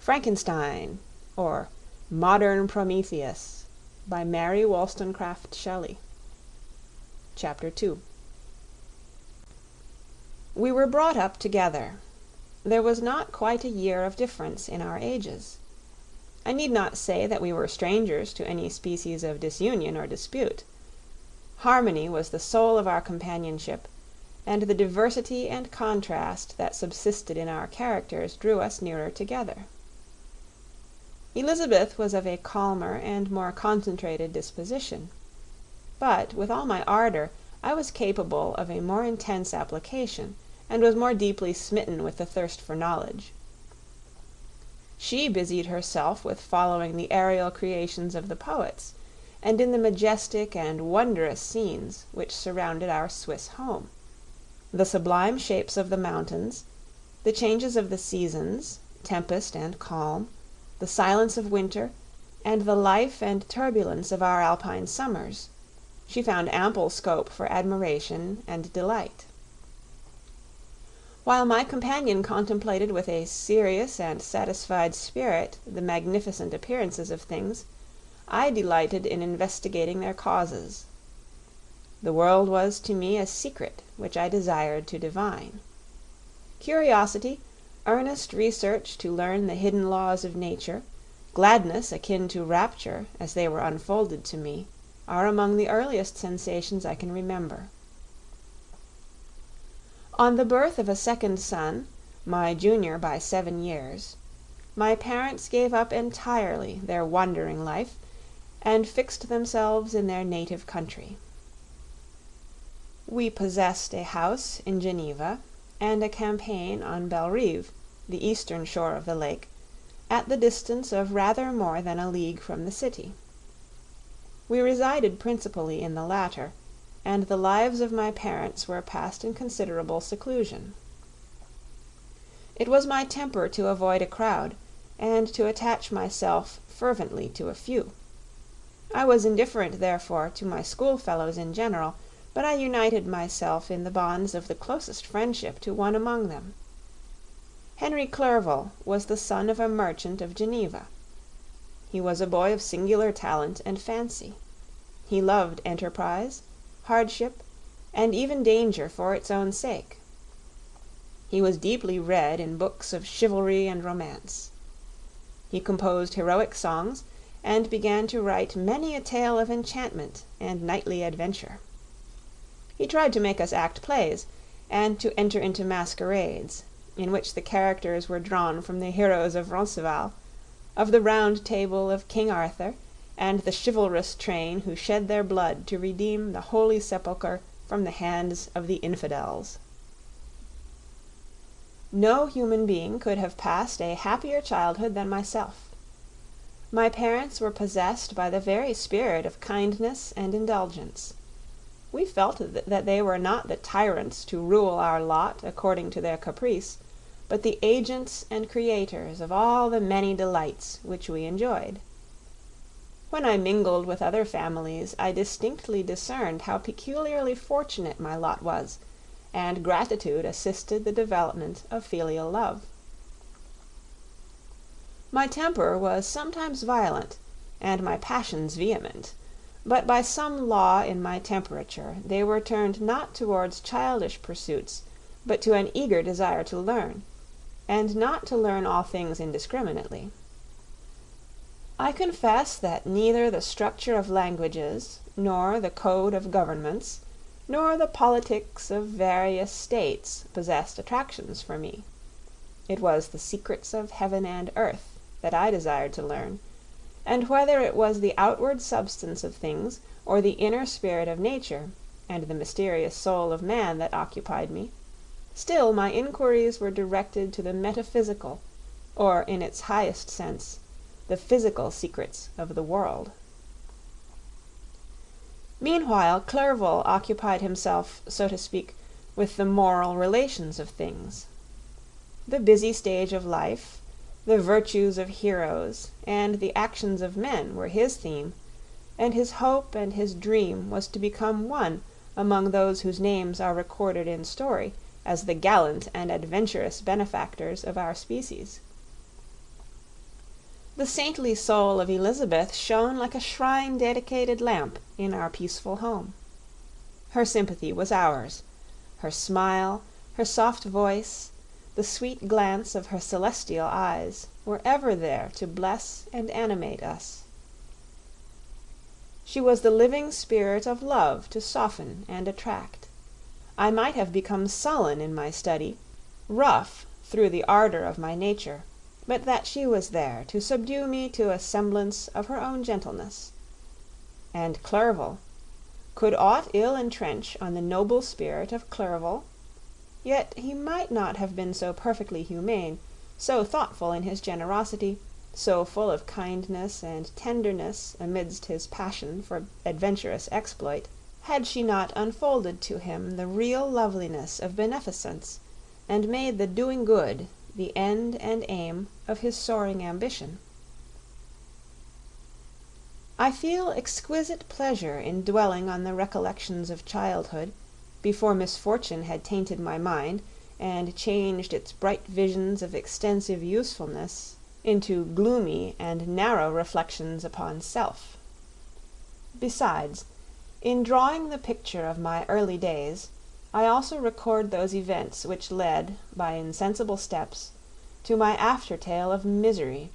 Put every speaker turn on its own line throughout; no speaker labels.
Frankenstein, or Modern Prometheus, by Mary Wollstonecraft Shelley. Chapter 2. We were brought up together. There was not quite a year of difference in our ages. I need not say that we were strangers to any species of disunion or dispute. Harmony was the soul of our companionship, and the diversity and contrast that subsisted in our characters drew us nearer together. Elizabeth was of a calmer and more concentrated disposition, but with all my ardor I was capable of a more intense application, and was more deeply smitten with the thirst for knowledge. She busied herself with following the aerial creations of the poets, and in the majestic and wondrous scenes which surrounded our Swiss home. The sublime shapes of the mountains, the changes of the seasons, tempest and calm, the silence of winter, and the life and turbulence of our alpine summers, she found ample scope for admiration and delight. While my companion contemplated with a serious and satisfied spirit the magnificent appearances of things, I delighted in investigating their causes. The world was to me a secret which I desired to divine. Curiosity, earnest research to learn the hidden laws of nature, gladness akin to rapture as they were unfolded to me, are among the earliest sensations I can remember. On the birth of a second son, my junior by 7 years, my parents gave up entirely their wandering life and fixed themselves in their native country. We possessed a house in Geneva and a campaign on Bellerive, the eastern shore of the lake, at the distance of rather more than a league from the city. We resided principally in the latter, and the lives of my parents were passed in considerable seclusion. It was my temper to avoid a crowd, and to attach myself fervently to a few. I was indifferent, therefore, to my schoolfellows in general, but I united myself in the bonds of the closest friendship to one among them. Henry Clerval was the son of a merchant of Geneva. He was a boy of singular talent and fancy. He loved enterprise, hardship, and even danger for its own sake. He was deeply read in books of chivalry and romance. He composed heroic songs, and began to write many a tale of enchantment and knightly adventure. He tried to make us act plays, and to enter into masquerades, in which the characters were drawn from the heroes of Roncesvalles, of the Round Table of King Arthur, and the chivalrous train who shed their blood to redeem the Holy Sepulchre from the hands of the infidels. No human being could have passed a happier childhood than myself. My parents were possessed by the very spirit of kindness and indulgence. We felt that they were not the tyrants to rule our lot according to their caprice, but the agents and creators of all the many delights which we enjoyed. When I mingled with other families, I distinctly discerned how peculiarly fortunate my lot was, and gratitude assisted the development of filial love. My temper was sometimes violent, and my passions vehement, but by some law in my temperature they were turned not towards childish pursuits, but to an eager desire to learn, and not to learn all things indiscriminately. I confess that neither the structure of languages, nor the code of governments, nor the politics of various states possessed attractions for me. It was the secrets of heaven and earth that I desired to learn, and whether it was the outward substance of things or the inner spirit of nature and the mysterious soul of man that occupied me, still my inquiries were directed to the metaphysical, or in its highest sense, the physical secrets of the world. Meanwhile, Clerval occupied himself, so to speak, with the moral relations of things. The busy stage of life, the virtues of heroes, and the actions of men were his theme, and his hope and his dream was to become one among those whose names are recorded in story as the gallant and adventurous benefactors of our species. The saintly soul of Elizabeth shone like a shrine-dedicated lamp in our peaceful home. Her sympathy was ours. Her smile, her soft voice, the sweet glance of her celestial eyes were ever there to bless and animate us. She was the living spirit of love to soften and attract. I might have become sullen in my study, rough through the ardor of my nature, but that she was there to subdue me to a semblance of her own gentleness. And Clerval, could aught ill entrench on the noble spirit of Clerval? Yet he might not have been so perfectly humane, so thoughtful in his generosity, so full of kindness and tenderness amidst his passion for adventurous exploit, had she not unfolded to him the real loveliness of beneficence, and made the doing good the end and aim of his soaring ambition. I feel exquisite pleasure in dwelling on the recollections of childhood, before misfortune had tainted my mind and changed its bright visions of extensive usefulness into gloomy and narrow reflections upon self. Besides, in drawing the picture of my early days, I also record those events which led, by insensible steps, to my after-tale of misery,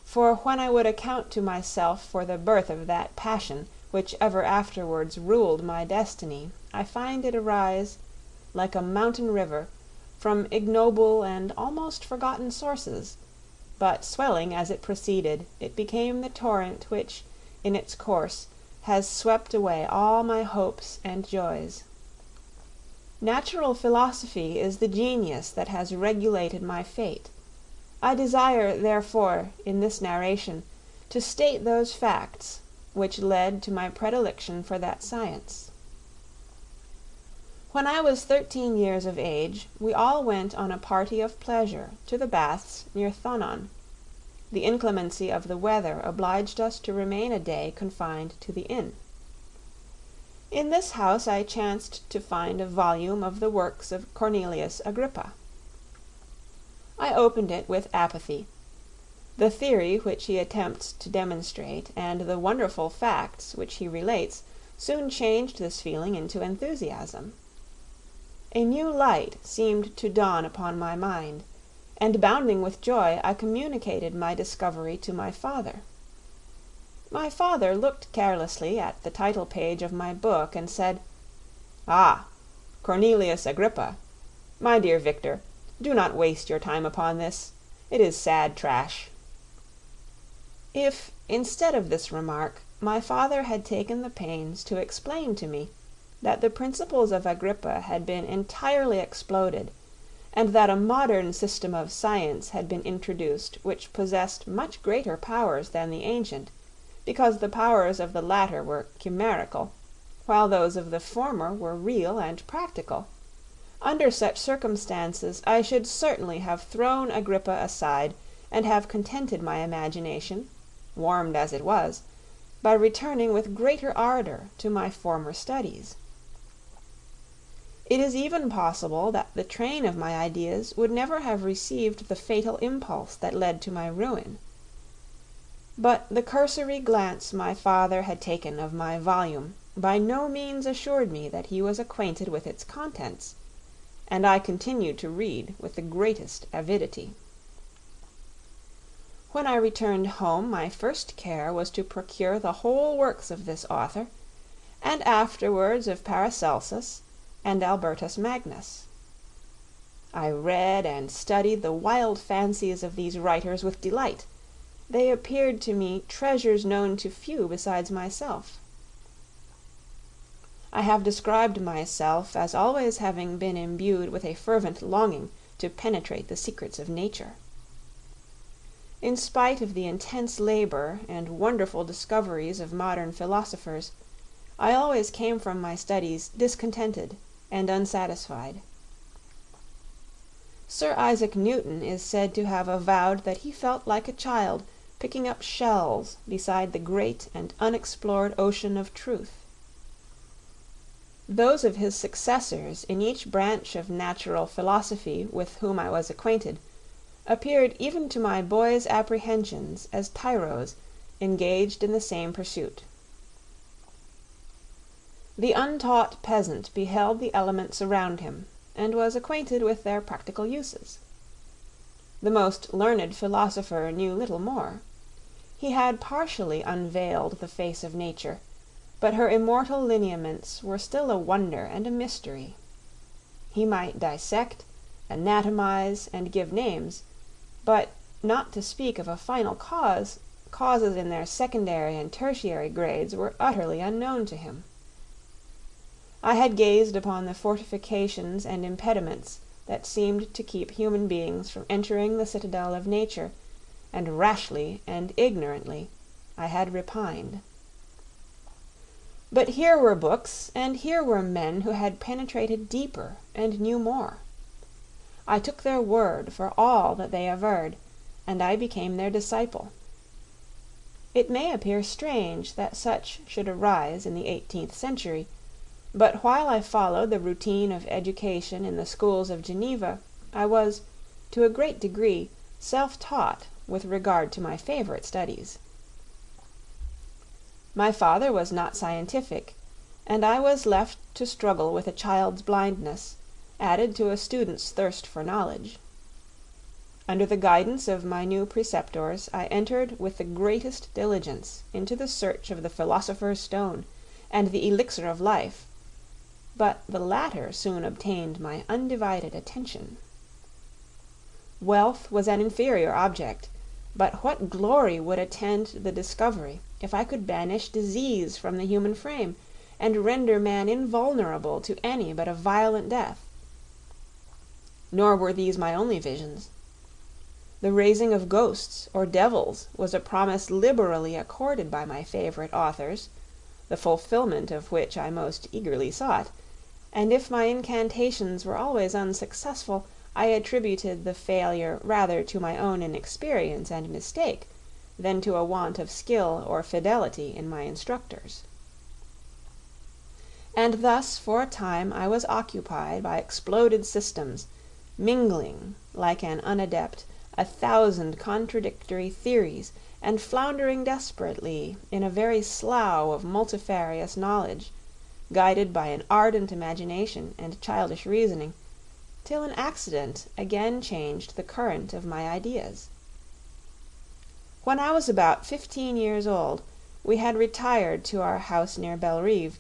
for when I would account to myself for the birth of that passion which ever afterwards ruled my destiny, I find it arise, like a mountain river, from ignoble and almost forgotten sources, but swelling as it proceeded, it became the torrent which, in its course, has swept away all my hopes and joys. Natural philosophy is the genius that has regulated my fate. I desire, therefore, in this narration, to state those facts which led to my predilection for that science. When I was 13 years of age, we all went on a party of pleasure to the baths near Thonon. The inclemency of the weather obliged us to remain a day confined to the inn. In this house I chanced to find a volume of the works of Cornelius Agrippa. I opened it with apathy. The theory which he attempts to demonstrate and the wonderful facts which he relates soon changed this feeling into enthusiasm. A new light seemed to dawn upon my mind, and bounding with joy I communicated my discovery to my father. My father looked carelessly at the title page of my book and said, "Ah, Cornelius Agrippa. My dear Victor, do not waste your time upon this. It is sad trash." If, instead of this remark, my father had taken the pains to explain to me that the principles of Agrippa had been entirely exploded, and that a modern system of science had been introduced which possessed much greater powers than the ancient, because the powers of the latter were chimerical, while those of the former were real and practical, under such circumstances I should certainly have thrown Agrippa aside and have contented my imagination, warmed as it was, by returning with greater ardor to my former studies. It is even possible that the train of my ideas would never have received the fatal impulse that led to my ruin. But the cursory glance my father had taken of my volume by no means assured me that he was acquainted with its contents, and I continued to read with the greatest avidity. When I returned home my first care was to procure the whole works of this author, and afterwards of Paracelsus and Albertus Magnus. I read and studied the wild fancies of these writers with delight. They appeared to me treasures known to few besides myself. I have described myself as always having been imbued with a fervent longing to penetrate the secrets of nature. In spite of the intense labor and wonderful discoveries of modern philosophers, I always came from my studies discontented and unsatisfied. Sir Isaac Newton is said to have avowed that he felt like a child picking up shells beside the great and unexplored ocean of truth. Those of his successors in each branch of natural philosophy with whom I was acquainted appeared even to my boy's apprehensions as tyros engaged in the same pursuit. The untaught peasant beheld the elements around him, and was acquainted with their practical uses. The most learned philosopher knew little more. He had partially unveiled the face of nature, but her immortal lineaments were still a wonder and a mystery. He might dissect, anatomize, and give names, but, not to speak of a final cause, causes in their secondary and tertiary grades were utterly unknown to him. I had gazed upon the fortifications and impediments that seemed to keep human beings from entering the citadel of nature, and rashly and ignorantly I had repined. But here were books, and here were men who had penetrated deeper and knew more. I took their word for all that they averred, and I became their disciple. It may appear strange that such should arise in the 18th century, but while I followed the routine of education in the schools of Geneva, I was, to a great degree, self-taught with regard to my favorite studies. My father was not scientific, and I was left to struggle with a child's blindness, added to a student's thirst for knowledge. Under the guidance of my new preceptors, I entered with the greatest diligence into the search of the philosopher's stone and the elixir of life, but the latter soon obtained my undivided attention. Wealth was an inferior object, but what glory would attend the discovery if I could banish disease from the human frame, and render man invulnerable to any but a violent death? Nor were these my only visions. The raising of ghosts or devils was a promise liberally accorded by my favorite authors, the fulfillment of which I most eagerly sought, and if my incantations were always unsuccessful, I attributed the failure rather to my own inexperience and mistake than to a want of skill or fidelity in my instructors. And thus for a time I was occupied by exploded systems, mingling, like an unadept, 1,000 contradictory theories, and floundering desperately in a very slough of multifarious knowledge, guided by an ardent imagination and childish reasoning, till an accident again changed the current of my ideas. When I was about 15 years old, we had retired to our house near Bellerive,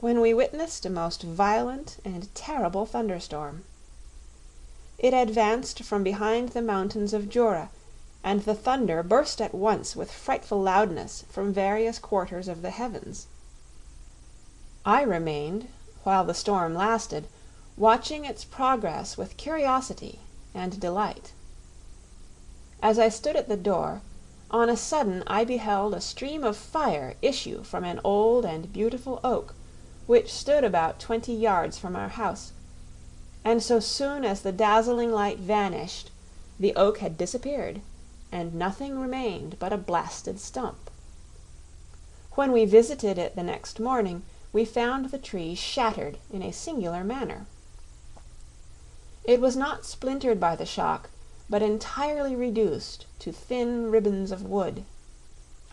when we witnessed a most violent and terrible thunderstorm. It advanced from behind the mountains of Jura, and the thunder burst at once with frightful loudness from various quarters of the heavens. I remained, while the storm lasted, watching its progress with curiosity and delight. As I stood at the door, on a sudden I beheld a stream of fire issue from an old and beautiful oak, which stood about 20 yards from our house, and so soon as the dazzling light vanished, the oak had disappeared, and nothing remained but a blasted stump. When we visited it the next morning, we found the tree shattered in a singular manner. It was not splintered by the shock, but entirely reduced to thin ribbons of wood.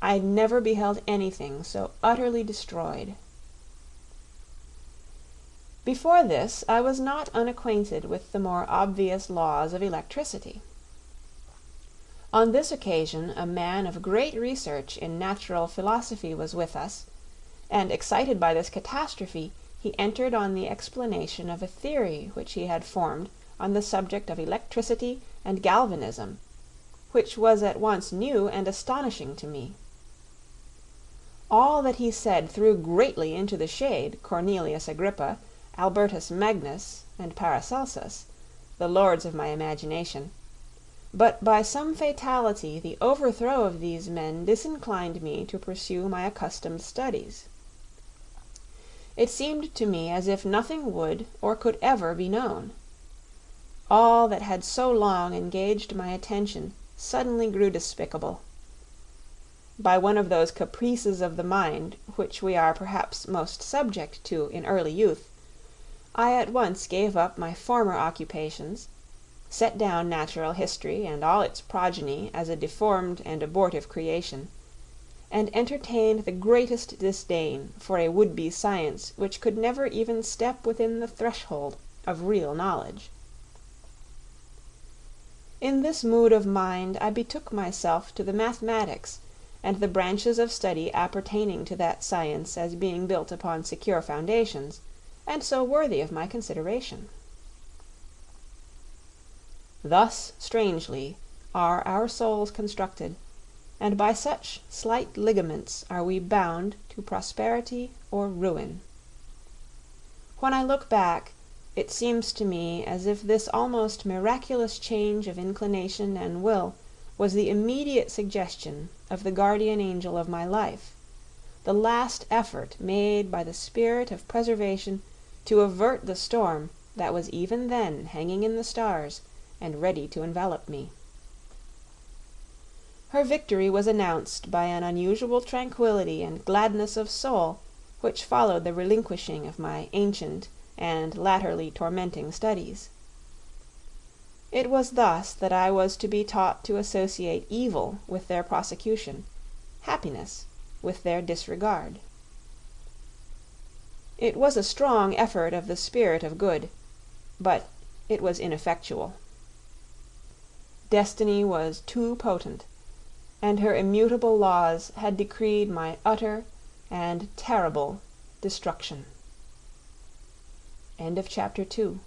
I never beheld anything so utterly destroyed. Before this I was not unacquainted with the more obvious laws of electricity. On this occasion a man of great research in natural philosophy was with us, and excited by this catastrophe, he entered on the explanation of a theory which he had formed on the subject of electricity and galvanism, which was at once new and astonishing to me. All that he said threw greatly into the shade Cornelius Agrippa, Albertus Magnus, and Paracelsus, the lords of my imagination, but by some fatality the overthrow of these men disinclined me to pursue my accustomed studies. It seemed to me as if nothing would or could ever be known. All that had so long engaged my attention suddenly grew despicable. By one of those caprices of the mind which we are perhaps most subject to in early youth, I at once gave up my former occupations, set down natural history and all its progeny as a deformed and abortive creation, and entertained the greatest disdain for a would-be science which could never even step within the threshold of real knowledge. In this mood of mind I betook myself to the mathematics and the branches of study appertaining to that science as being built upon secure foundations, and so worthy of my consideration. Thus, strangely, are our souls constructed, and by such slight ligaments are we bound to prosperity or ruin. When I look back, it seems to me as if this almost miraculous change of inclination and will was the immediate suggestion of the guardian angel of my life, the last effort made by the spirit of preservation to avert the storm that was even then hanging in the stars and ready to envelop me. Her victory was announced by an unusual tranquillity and gladness of soul which followed the relinquishing of my ancient and latterly tormenting studies. It was thus that I was to be taught to associate evil with their prosecution, happiness with their disregard. It was a strong effort of the spirit of good, but it was ineffectual. Destiny was too potent, and her immutable laws had decreed my utter and terrible destruction. End of chapter 2.